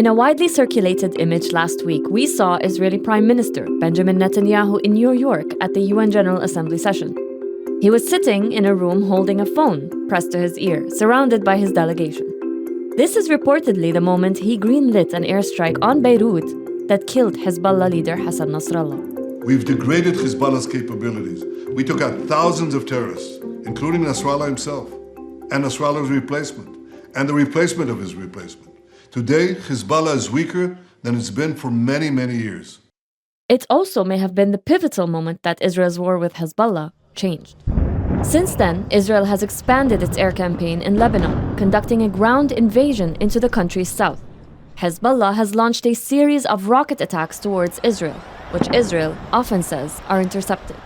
In a widely circulated image last week, we saw Israeli Prime Minister Benjamin Netanyahu in New York at the UN General Assembly session. He was sitting in a room holding a phone pressed to his ear, surrounded by his delegation. This is reportedly the moment he greenlit an airstrike on Beirut that killed Hezbollah leader Hassan Nasrallah. We've degraded Hezbollah's capabilities. We took out thousands of terrorists, including Nasrallah himself, and Nasrallah's replacement, and the replacement of his replacement. Today, Hezbollah is weaker than it's been for many, many years. It also may have been the pivotal moment that Israel's war with Hezbollah changed. Since then, Israel has expanded its air campaign in Lebanon, conducting a ground invasion into the country's south. Hezbollah has launched a series of rocket attacks towards Israel, which Israel often says are intercepted.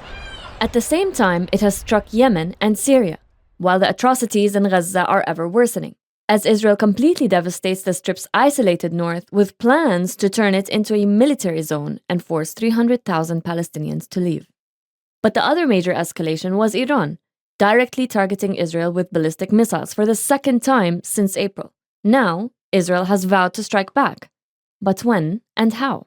At the same time, it has struck Yemen and Syria, while the atrocities in Gaza are ever worsening, as Israel completely devastates the strip's isolated north with plans to turn it into a military zone and force 300,000 Palestinians to leave. But the other major escalation was Iran, directly targeting Israel with ballistic missiles for the second time since April. Now, Israel has vowed to strike back. But when and how?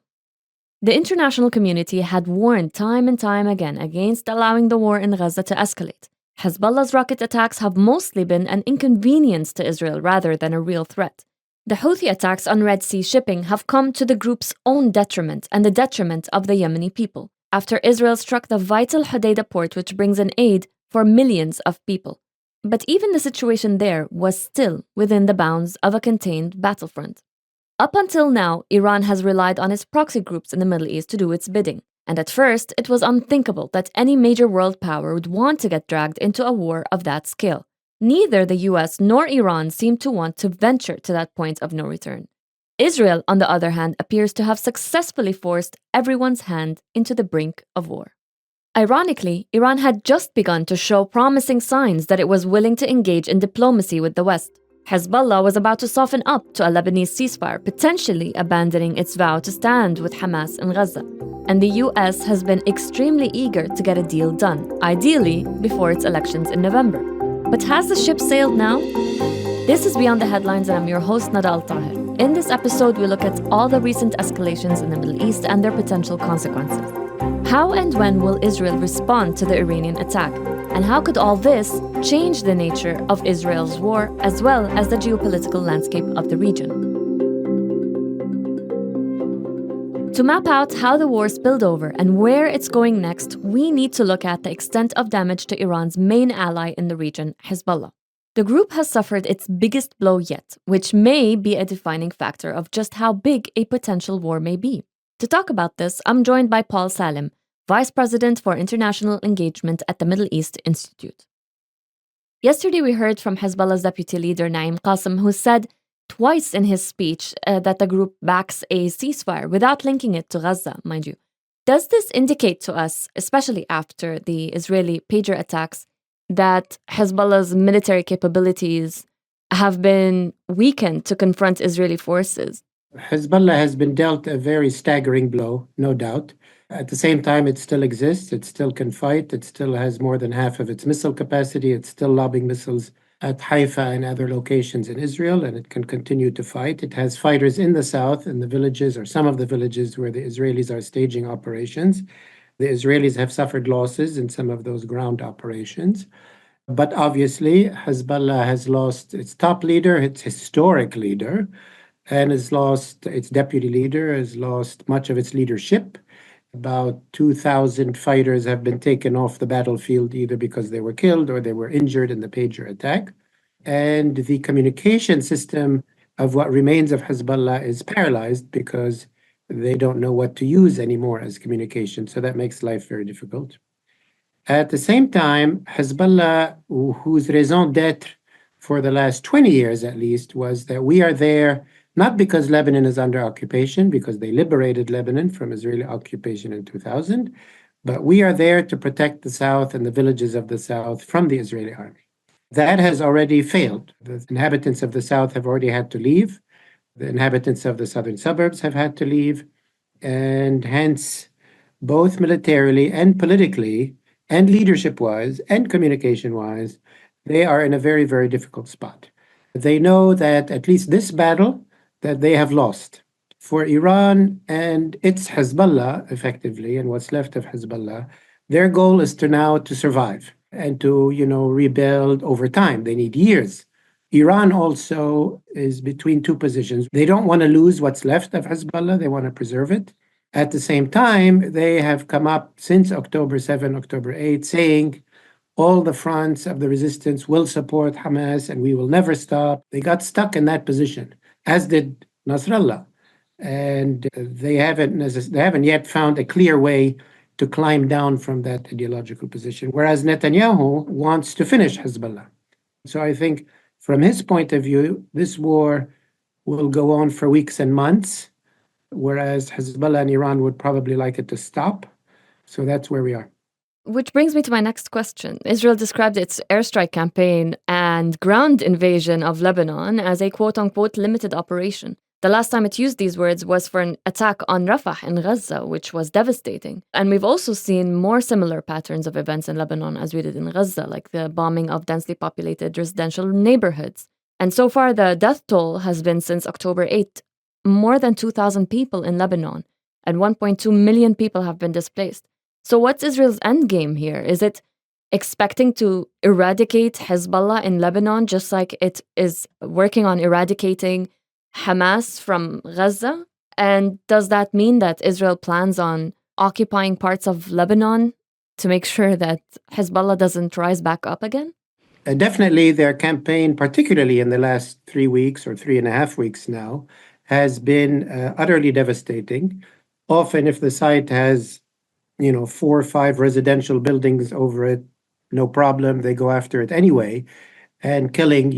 The international community had warned time and time again against allowing the war in Gaza to escalate. Hezbollah's rocket attacks have mostly been an inconvenience to Israel rather than a real threat. The Houthi attacks on Red Sea shipping have come to the group's own detriment and the detriment of the Yemeni people, after Israel struck the vital Hodeidah port, which brings in aid for millions of people. But even the situation there was still within the bounds of a contained battlefront. Up until now, Iran has relied on its proxy groups in the Middle East to do its bidding. And at first, it was unthinkable that any major world power would want to get dragged into a war of that scale. Neither the US nor Iran seemed to want to venture to that point of no return. Israel, on the other hand, appears to have successfully forced everyone's hand into the brink of war. Ironically, Iran had just begun to show promising signs that it was willing to engage in diplomacy with the West. Hezbollah was about to soften up to a Lebanese ceasefire, potentially abandoning its vow to stand with Hamas in Gaza. And the US has been extremely eager to get a deal done, ideally before its elections in November. But has the ship sailed now? This is Beyond the Headlines, and I'm your host, Nada Al-Tahir. In this episode, we look at all the recent escalations in the Middle East and their potential consequences. How and when will Israel respond to the Iranian attack? And how could all this change the nature of Israel's war as well as the geopolitical landscape of the region? To map out how the war spilled over and where it's going next, we need to look at the extent of damage to Iran's main ally in the region, Hezbollah. The group has suffered its biggest blow yet, which may be a defining factor of just how big a potential war may be. To talk about this, I'm joined by Paul Salim, Vice President for International Engagement at the Middle East Institute. Yesterday, we heard from Hezbollah's deputy leader, Naim Qassem, who said twice in his speech that the group backs a ceasefire without linking it to Gaza, mind you. Does this indicate to us, especially after the Israeli pager attacks, that Hezbollah's military capabilities have been weakened to confront Israeli forces? Hezbollah has been dealt a very staggering blow, no doubt. At the same time, it still exists. It still can fight. It still has more than half of its missile capacity. It's still lobbing missiles at Haifa and other locations in Israel, and it can continue to fight. It has fighters in the south, in the villages, or some of the villages where the Israelis are staging operations. The Israelis have suffered losses in some of those ground operations. But obviously, Hezbollah has lost its top leader, its historic leader, and has lost its deputy leader, has lost much of its leadership. About 2,000 fighters have been taken off the battlefield either because they were killed or they were injured in the pager attack. And the communication system of what remains of Hezbollah is paralyzed because they don't know what to use anymore as communication. So that makes life very difficult. At the same time, Hezbollah, whose raison d'etre for the last 20 years at least, was that we are there not because Lebanon is under occupation, because they liberated Lebanon from Israeli occupation in 2000, but we are there to protect the South and the villages of the South from the Israeli army. That has already failed. The inhabitants of the South have already had to leave. The inhabitants of the southern suburbs have had to leave. And hence, both militarily and politically, and leadership-wise, and communication-wise, they are in a very, very difficult spot. They know that at least this battle that they have lost. For Iran and its Hezbollah, effectively, and what's left of Hezbollah, their goal is to now to survive and to, rebuild over time. They need years. Iran also is between two positions. They don't want to lose what's left of Hezbollah. They want to preserve it. At the same time, they have come up since October 7, October 8, saying all the fronts of the resistance will support Hamas and we will never stop. They got stuck in that position, as did Nasrallah. And they haven't yet found a clear way to climb down from that ideological position, whereas Netanyahu wants to finish Hezbollah. So I think from his point of view, this war will go on for weeks and months, whereas Hezbollah and Iran would probably like it to stop. So that's where we are. Which brings me to my next question. Israel described its airstrike campaign and ground invasion of Lebanon as a quote-unquote limited operation. The last time it used these words was for an attack on Rafah in Gaza, which was devastating. And we've also seen more similar patterns of events in Lebanon as we did in Gaza, like the bombing of densely populated residential neighborhoods. And so far, the death toll has been since October 8, more than 2,000 people in Lebanon, and 1.2 million people have been displaced. So what's Israel's endgame here? Is it expecting to eradicate Hezbollah in Lebanon, just like it is working on eradicating Hamas from Gaza? And does that mean that Israel plans on occupying parts of Lebanon to make sure that Hezbollah doesn't rise back up again? Definitely their campaign, particularly in the last 3 weeks or 3.5 weeks now, has been utterly devastating. Often if the site has 4 or 5 residential buildings over it, no problem. They go after it anyway, and killing,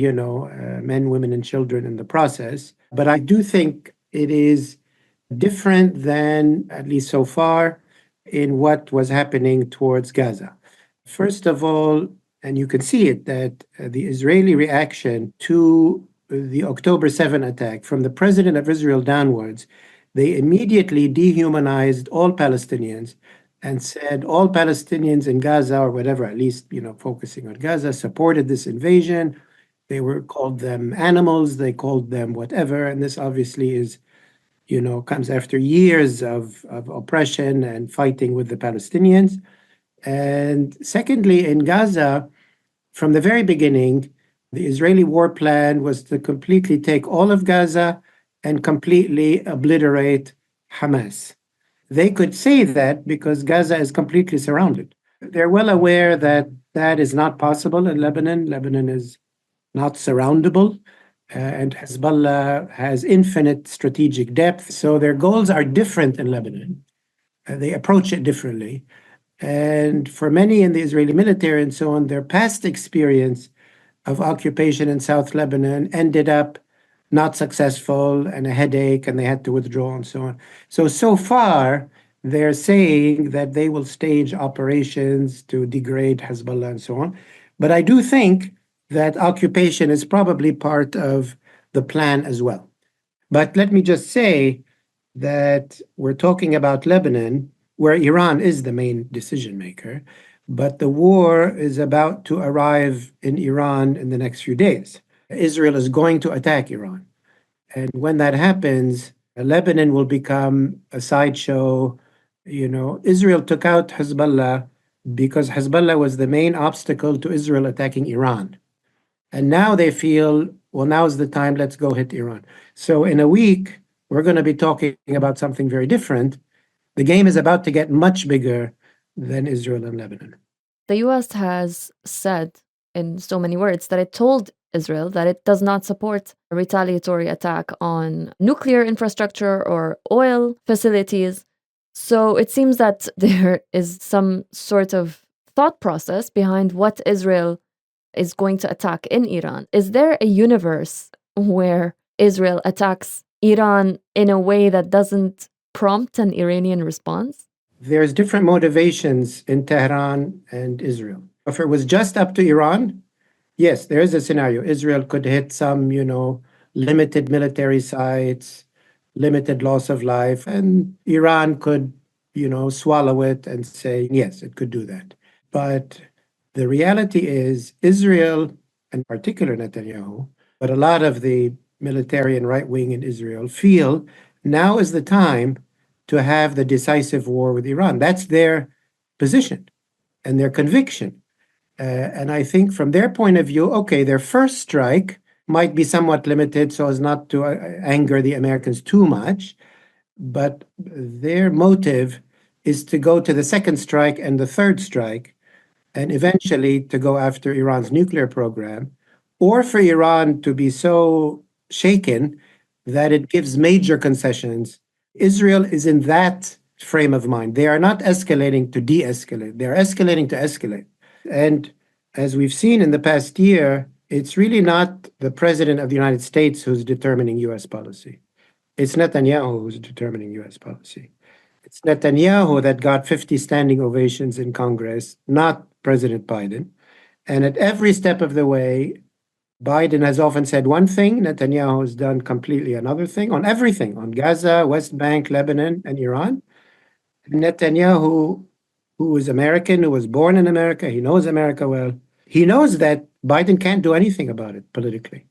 men, women, and children in the process. But I do think it is different than, at least so far, in what was happening towards Gaza. First of all, and you can see it, that the Israeli reaction to the October 7 attack, from the president of Israel downwards, they immediately dehumanized all Palestinians and said all Palestinians in Gaza, or whatever, at least, focusing on Gaza, supported this invasion. They called them animals, they called them whatever. And this obviously is, comes after years of oppression and fighting with the Palestinians. And secondly, in Gaza, from the very beginning, the Israeli war plan was to completely take all of Gaza and completely obliterate Hamas. They could say that because Gaza is completely surrounded. They're well aware that that is not possible in Lebanon. Lebanon is not surroundable, and Hezbollah has infinite strategic depth. So their goals are different in Lebanon. They approach it differently. And for many in the Israeli military and so on, their past experience of occupation in South Lebanon ended up not successful and a headache, and they had to withdraw and so on. So far, they're saying that they will stage operations to degrade Hezbollah and so on. But I do think that occupation is probably part of the plan as well. But let me just say that we're talking about Lebanon, where Iran is the main decision maker, but the war is about to arrive in Iran in the next few days. Israel is going to attack Iran. And when that happens, Lebanon will become a sideshow. Israel took out Hezbollah because Hezbollah was the main obstacle to Israel attacking Iran. And now they feel, well, now's the time, let's go hit Iran. So in a week, we're going to be talking about something very different. The game is about to get much bigger than Israel and Lebanon. The US has said in so many words that it told Israel that it does not support a retaliatory attack on nuclear infrastructure or oil facilities. So it seems that there is some sort of thought process behind what Israel is going to attack in Iran. Is there a universe where Israel attacks Iran in a way that doesn't prompt an Iranian response? There's different motivations in Tehran and Israel. If it was just up to Iran, yes, there is a scenario. Israel could hit some, limited military sites, limited loss of life, and Iran could, swallow it and say, yes, it could do that. But the reality is Israel, in particular Netanyahu, but a lot of the military and right wing in Israel, feel now is the time to have the decisive war with Iran. That's their position and their conviction. And I think from their point of view, okay, their first strike might be somewhat limited so as not to anger the Americans too much. But their motive is to go to the second strike and the third strike, and eventually to go after Iran's nuclear program, or for Iran to be so shaken that it gives major concessions. Israel is in that frame of mind. They are not escalating to de-escalate. They are escalating to escalate. And as we've seen in the past year, it's really not the president of the United States who's determining US policy. It's Netanyahu who's determining US policy. It's Netanyahu that got 50 standing ovations in Congress, not President Biden. And at every step of the way, Biden has often said one thing, Netanyahu has done completely another thing on everything, on Gaza, West Bank, Lebanon, and Iran. Netanyahu, who is American, who was born in America, he knows America well. He knows that Biden can't do anything about it politically.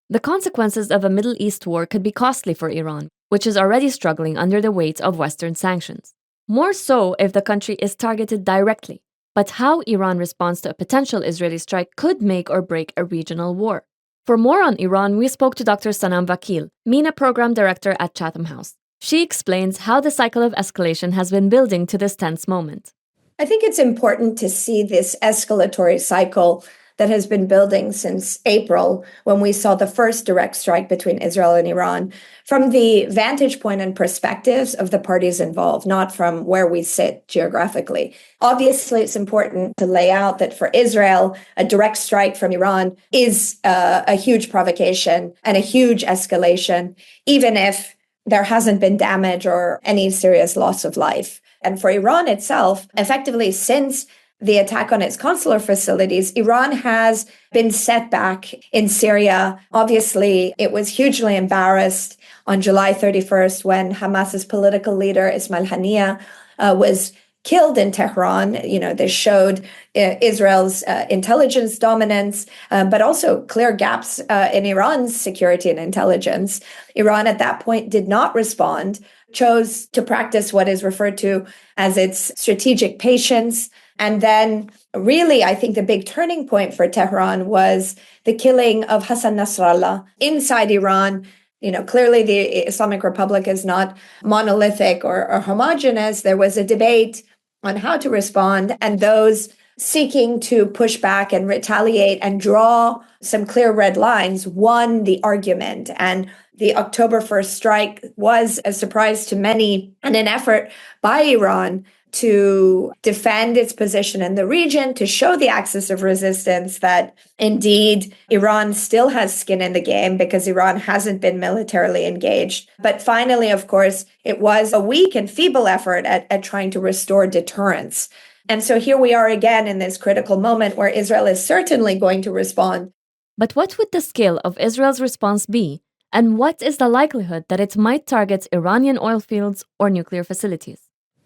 The consequences of a Middle East war could be costly for Iran, which is already struggling under the weight of Western sanctions. More so if the country is targeted directly. But how Iran responds to a potential Israeli strike could make or break a regional war. For more on Iran, we spoke to Dr. Sanam Vakil, MENA Program Director at Chatham House. She explains how the cycle of escalation has been building to this tense moment. I think it's important to see this escalatory cycle that has been building since April, when we saw the first direct strike between Israel and Iran, from the vantage point and perspectives of the parties involved, not from where we sit geographically. Obviously, it's important to lay out that for Israel, a direct strike from Iran is a huge provocation and a huge escalation, even if there hasn't been damage or any serious loss of life. And for Iran itself, effectively, since the attack on its consular facilities, Iran has been set back in Syria. Obviously, it was hugely embarrassed on July 31st when Hamas's political leader, Ismail Haniyeh, was killed in Tehran. This showed Israel's intelligence dominance, but also clear gaps in Iran's security and intelligence. Iran at that point did not respond, chose to practice what is referred to as its strategic patience. And then really, I think the big turning point for Tehran was the killing of Hassan Nasrallah inside Iran. Clearly the Islamic Republic is not monolithic or homogenous. There was a debate on how to respond, and those seeking to push back and retaliate and draw some clear red lines won the argument. And the October 1st strike was a surprise to many and an effort by Iran to defend its position in the region, to show the axis of resistance that indeed Iran still has skin in the game because Iran hasn't been militarily engaged. But finally, of course, it was a weak and feeble effort at trying to restore deterrence. And so here we are again in this critical moment where Israel is certainly going to respond. But what would the scale of Israel's response be? And what is the likelihood that it might target Iranian oil fields or nuclear facilities?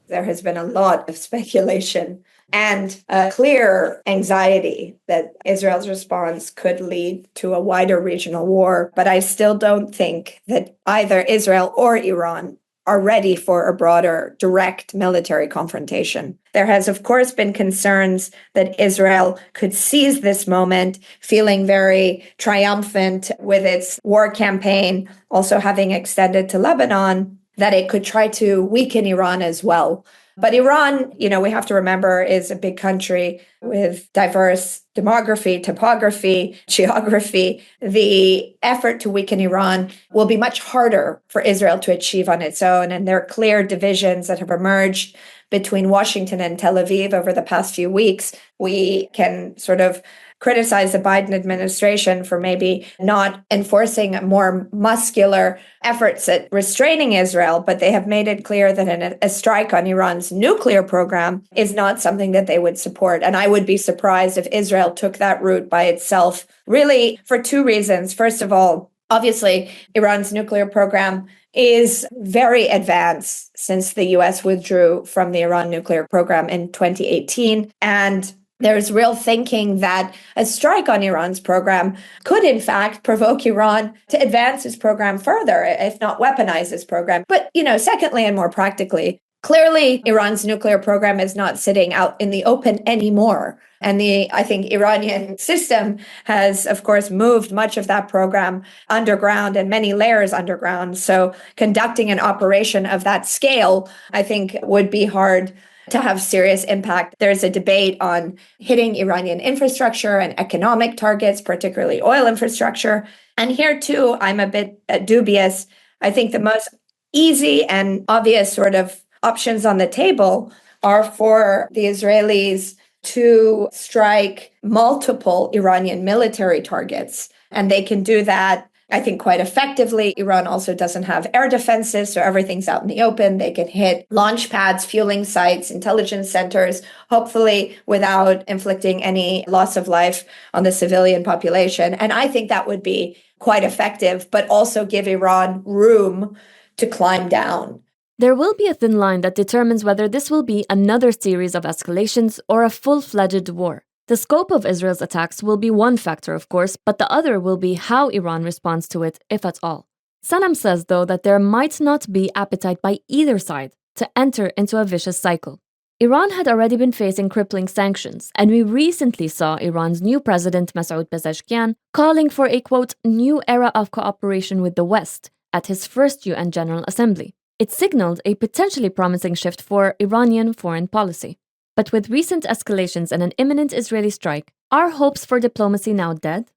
There has been a lot of speculation and a clear anxiety that Israel's response could lead to a wider regional war. But I still don't think that either Israel or Iran are ready for a broader, direct military confrontation. There has, of course, been concerns that Israel could seize this moment, feeling very triumphant with its war campaign, also having extended to Lebanon, that it could try to weaken Iran as well. But Iran, we have to remember, is a big country with diverse demography, topography, geography. The effort to weaken Iran will be much harder for Israel to achieve on its own. And there are clear divisions that have emerged between Washington and Tel Aviv over the past few weeks. We can sort of criticize the Biden administration for maybe not enforcing more muscular efforts at restraining Israel, but they have made it clear that a strike on Iran's nuclear program is not something that they would support. And I would be surprised if Israel took that route by itself, really for two reasons. First of all, obviously, Iran's nuclear program is very advanced since the US withdrew from the Iran nuclear program in 2018. And There's real thinking that a strike on Iran's program could, in fact, provoke Iran to advance its program further, if not weaponize its program. But, secondly, and more practically, clearly, Iran's nuclear program is not sitting out in the open anymore. And I think, Iranian system has, of course, moved much of that program underground and many layers underground. So conducting an operation of that scale, I think, would be hard to have serious impact. There's a debate on hitting Iranian infrastructure and economic targets, particularly oil infrastructure. And here, too, I'm a bit dubious. I think the most easy and obvious sort of options on the table are for the Israelis to strike multiple Iranian military targets. And they can do that, I think, quite effectively. Iran also doesn't have air defenses, so everything's out in the open. They can hit launch pads, fueling sites, intelligence centers, hopefully without inflicting any loss of life on the civilian population. And I think that would be quite effective, but also give Iran room to climb down. There will be a thin line that determines whether this will be another series of escalations or a full-fledged war. The scope of Israel's attacks will be one factor, of course, but the other will be how Iran responds to it, if at all. Sanam says, though, that there might not be appetite by either side to enter into a vicious cycle. Iran had already been facing crippling sanctions, and we recently saw Iran's new president, Masoud Pezeshkian, calling for a, quote, new era of cooperation with the West at his first UN General Assembly. It signaled a potentially promising shift for Iranian foreign policy. But with recent escalations and an imminent Israeli strike, are hopes for diplomacy now dead?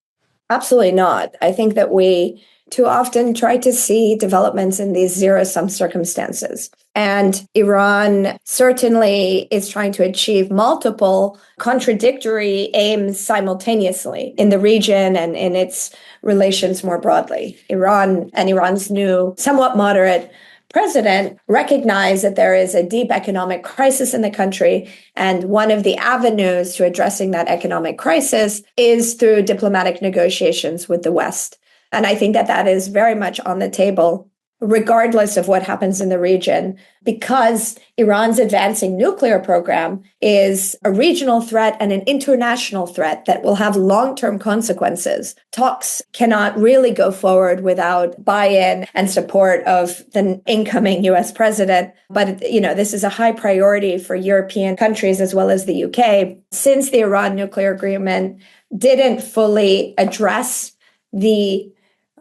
Absolutely not. I think that we too often try to see developments in these zero-sum circumstances. And Iran certainly is trying to achieve multiple contradictory aims simultaneously in the region and in its relations more broadly. Iran and Iran's new, somewhat moderate president recognized that there is a deep economic crisis in the country, and one of the avenues to addressing that economic crisis is through diplomatic negotiations with the West. And I think that that is very much on the table, regardless of what happens in the region, because Iran's advancing nuclear program is a regional threat and an international threat that will have long-term consequences. Talks cannot really go forward without buy-in and support of the incoming US president. But, this is a high priority for European countries as well as the UK, since the Iran nuclear agreement didn't fully address the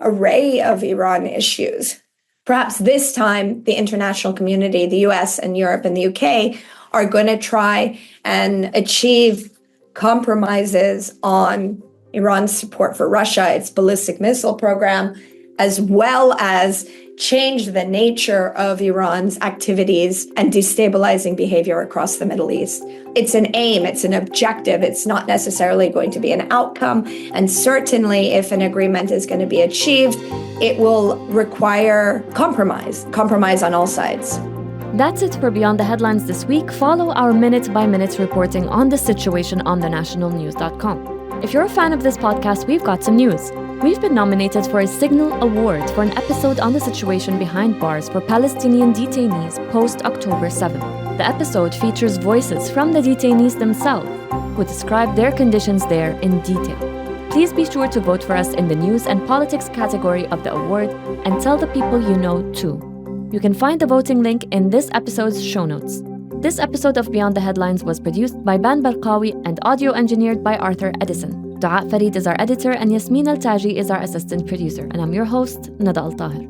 array of Iran issues. Perhaps this time, the international community, the US and Europe and the UK, are going to try and achieve compromises on Iran's support for Russia, its ballistic missile program, as well as change the nature of Iran's activities and destabilizing behavior across the Middle East. It's an aim, it's an objective, it's not necessarily going to be an outcome. And certainly, if an agreement is going to be achieved, it will require compromise on all sides. That's it for Beyond the Headlines this week. Follow our minute-by-minute reporting on the situation on thenationalnews.com. If you're a fan of this podcast, we've got some news. We've been nominated for a Signal Award for an episode on the situation behind bars for Palestinian detainees post-October 7th. The episode features voices from the detainees themselves, who describe their conditions there in detail. Please be sure to vote for us in the news and politics category of the award and tell the people you know too. You can find the voting link in this episode's show notes. This episode of Beyond the Headlines was produced by Ban Balqawi and audio engineered by Arthur Edison. Dua Farid is our editor and Yasmin Al-Taji is our assistant producer. And I'm your host, Nada Al-Tahir.